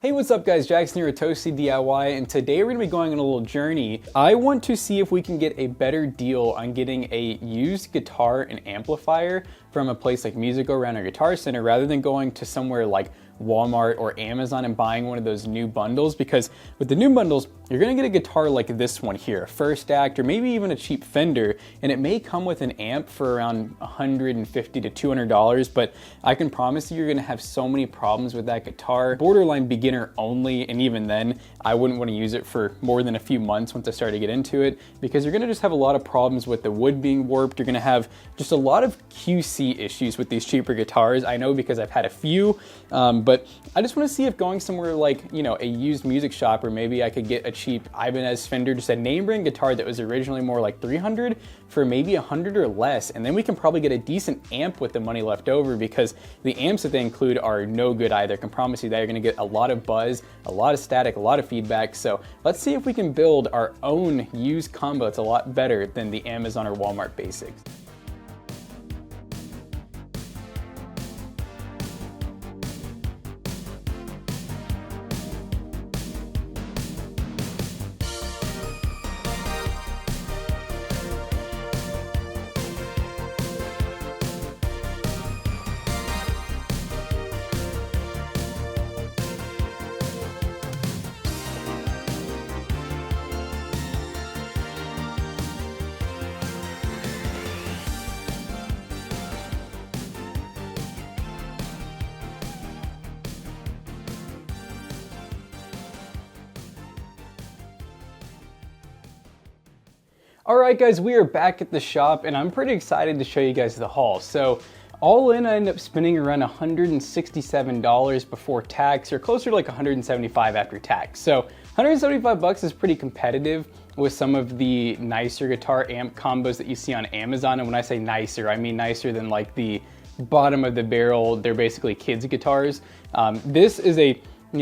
Hey, what's up guys, Jackson here with Toasty DIY, and today we're going to be going on a little journey. I want to see if we can get a better deal on getting a used guitar and amplifier from a place like Music-Go-Round or Guitar Center rather than going to somewhere like Walmart or Amazon and buying one of those new bundles, because with the new bundles, you're gonna get a guitar like this one here, a First Act, or maybe even a cheap Fender, and it may come with an amp for around $150 to $200, but I can promise you, you're gonna have so many problems with that guitar. Borderline beginner only, and even then, I wouldn't wanna use it for more than a few months once I start to get into it, because you're gonna just have a lot of problems with the wood being warped. You're gonna have just a lot of QC issues with these cheaper guitars. I know because I've had a few, but I just want to see if going somewhere like, you know, a used music shop, or maybe I could get a cheap Ibanez Fender, just a name brand guitar that was originally more like $300 for maybe $100 or less, and then we can probably get a decent amp with the money left over, because the amps that they include are no good either. I can promise you that you're going to get a lot of buzz, a lot of static, a lot of feedback. So let's see if we can build our own used combo that's a lot better than the Amazon or Walmart basics. All right guys, we are back at the shop and I'm pretty excited to show you guys the haul. So all in, I ended up spending around $167 before tax, or closer to like $175 after tax. So 175 bucks is pretty competitive with some of the nicer guitar amp combos that you see on Amazon. And when I say nicer, I mean nicer than like the bottom of the barrel. They're basically kids guitars. This is a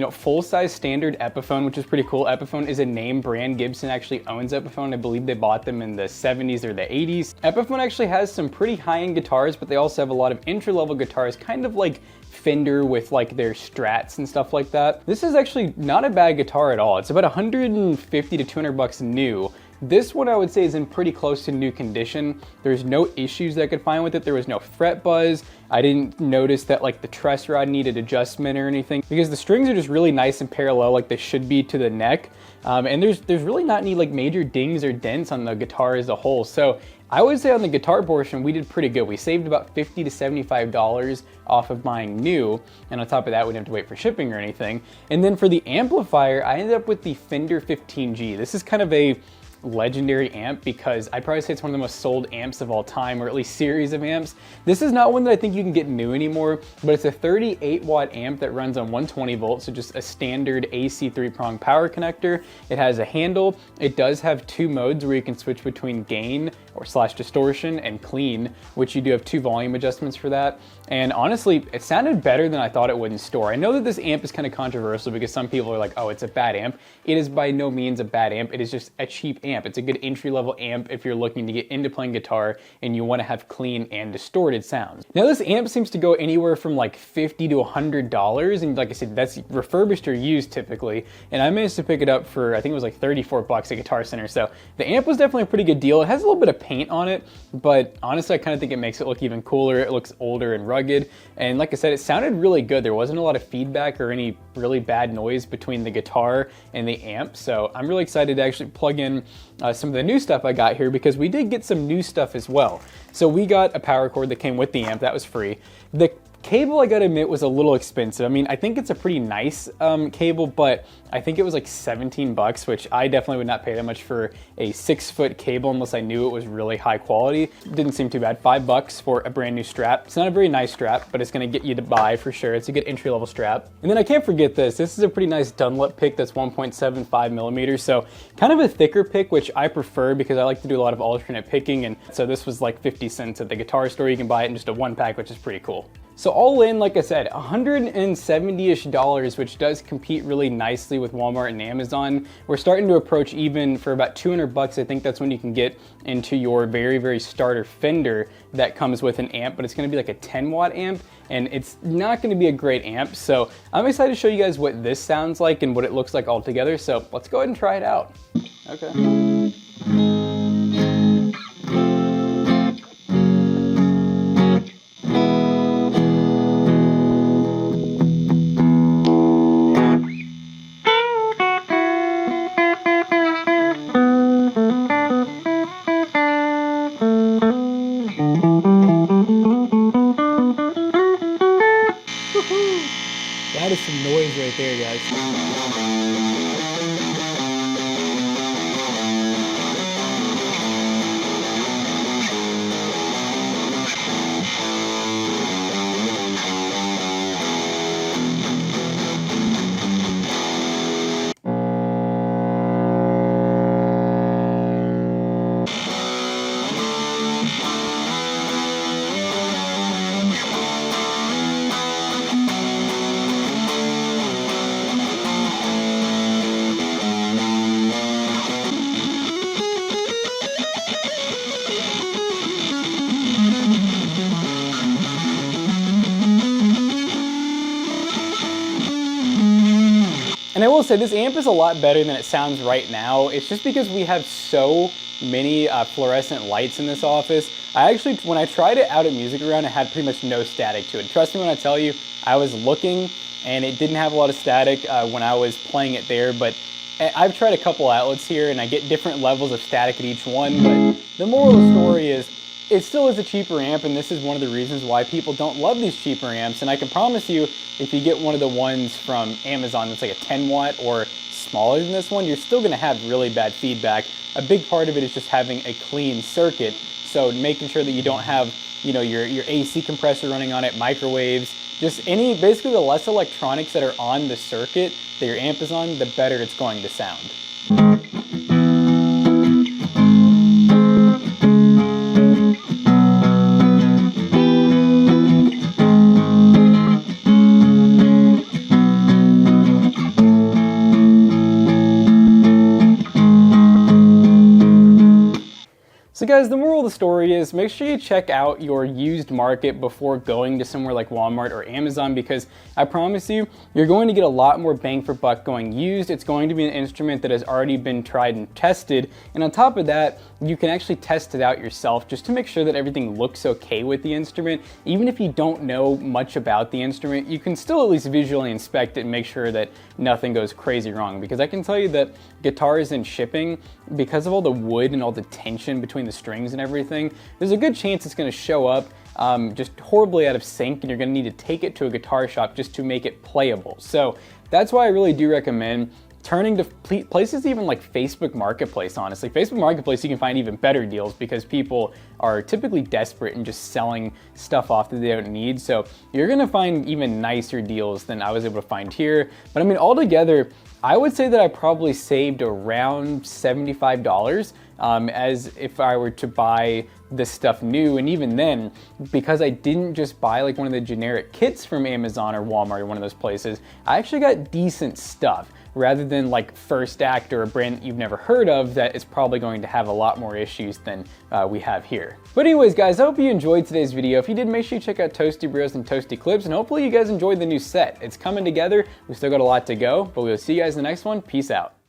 full-size standard Epiphone, which is pretty cool. Epiphone is a name brand. Gibson actually owns Epiphone. I believe they bought them in the 70s or the 80s. Epiphone actually has some pretty high-end guitars, but they also have a lot of entry-level guitars, kind of like Fender with like their Strats and stuff like that. This is actually not a bad guitar at all. It's about 150 to 200 bucks new. This one I would say is in pretty close to new condition. There's no issues that I could find with it. There was no fret buzz. I didn't notice that like the truss rod needed adjustment or anything, because the strings are just really nice and parallel like they should be to the neck. And there's really not any like major dings or dents on the guitar as a whole. So I would say on the guitar portion, we did pretty good. We saved about $50 to $75 off of buying new. And on top of that, we didn't have to wait for shipping or anything. And then for the amplifier, I ended up with the Fender 15G. This is kind of a legendary amp, because I'd probably say it's one of the most sold amps of all time, or at least series of amps. This is not one that I think you can get new anymore, but it's a 38 watt amp that runs on 120 volts, so just a standard AC 3-prong power connector. It has a handle. It does have two modes where you can switch between gain or / distortion and clean, which you do have 2 volume adjustments for that. And honestly, it sounded better than I thought it would in store. I know that this amp is kind of controversial because some people are like, oh, it's a bad amp. It is by no means a bad amp. It is just a cheap amp. It's a good entry-level amp if you're looking to get into playing guitar and you want to have clean and distorted sounds. Now this amp seems to go anywhere from like $50 to $100, and like I said, that's refurbished or used typically. And I managed to pick it up for, I think it was like 34 bucks at Guitar Center. So the amp was definitely a pretty good deal. It has a little bit of paint on it, but honestly, I kind of think it makes it look even cooler. It looks older and rugged. And like I said, it sounded really good. There wasn't a lot of feedback or any really bad noise between the guitar and the amp. So I'm really excited to actually plug in some of the new stuff I got here, because we did get some new stuff as well. So we got a power cord that came with the amp. That was free. The cable, I gotta admit, was a little expensive. I mean, I think it's a pretty nice cable, but I think it was like 17 bucks, which I definitely would not pay that much for a 6-foot cable unless I knew it was really high quality. Didn't seem too bad. 5 bucks for a brand new strap. It's not a very nice strap, but it's gonna get you to buy for sure. It's a good entry-level strap. And then I can't forget this. This is a pretty nice Dunlop pick that's 1.75 millimeters. So kind of a thicker pick, which I prefer because I like to do a lot of alternate picking. And so this was like 50 cents at the guitar store. You can buy it in just a 1-pack, which is pretty cool. So all in, like I said, $170-ish, which does compete really nicely with Walmart and Amazon. We're starting to approach even for about 200 bucks. I think that's when you can get into your very, very starter Fender that comes with an amp, but it's gonna be like a 10-watt amp, and it's not gonna be a great amp. So I'm excited to show you guys what this sounds like and what it looks like all together. So let's go ahead and try it out. Okay. That is some noise right there, guys. And I will say this amp is a lot better than it sounds right now. It's just because we have so many fluorescent lights in this office. I actually, when I tried it out at Music Around, it had pretty much no static to it. Trust me when I tell you, I was looking and it didn't have a lot of static when I was playing it there, but I've tried a couple outlets here and I get different levels of static at each one, but the moral of the story is it still is a cheaper amp, and this is one of the reasons why people don't love these cheaper amps. And I can promise you, if you get one of the ones from Amazon that's like a 10-watt or smaller than this one, you're still gonna have really bad feedback. A big part of it is just having a clean circuit, so making sure that you don't have, you know, your AC compressor running on it, microwaves, just basically the less electronics that are on the circuit that your amp is on, the better it's going to sound. So guys, the moral of the story is make sure you check out your used market before going to somewhere like Walmart or Amazon, because I promise you, you're going to get a lot more bang for buck going used. It's going to be an instrument that has already been tried and tested. And on top of that, you can actually test it out yourself just to make sure that everything looks okay with the instrument. Even if you don't know much about the instrument, you can still at least visually inspect it and make sure that nothing goes crazy wrong. Because I can tell you that guitars in shipping, because of all the wood and all the tension between the strings and everything, there's a good chance it's going to show up just horribly out of sync, and you're going to need to take it to a guitar shop just to make it playable. So that's why I really do recommend turning to places even like Facebook Marketplace. Honestly, Facebook Marketplace, you can find even better deals because people are typically desperate and just selling stuff off that they don't need. So you're going to find even nicer deals than I was able to find here. But I mean, altogether, I would say that I probably saved around $75 as if I were to buy this stuff new. And even then, because I didn't just buy like one of the generic kits from Amazon or Walmart or one of those places, I actually got decent stuff rather than like First Act or a brand that you've never heard of that is probably going to have a lot more issues than we have here. But anyways, guys, I hope you enjoyed today's video. If you did, make sure you check out Toasty Bros and Toasty Clips, and hopefully you guys enjoyed the new set. It's coming together. We still got a lot to go, but we'll see you guys in the next one. Peace out.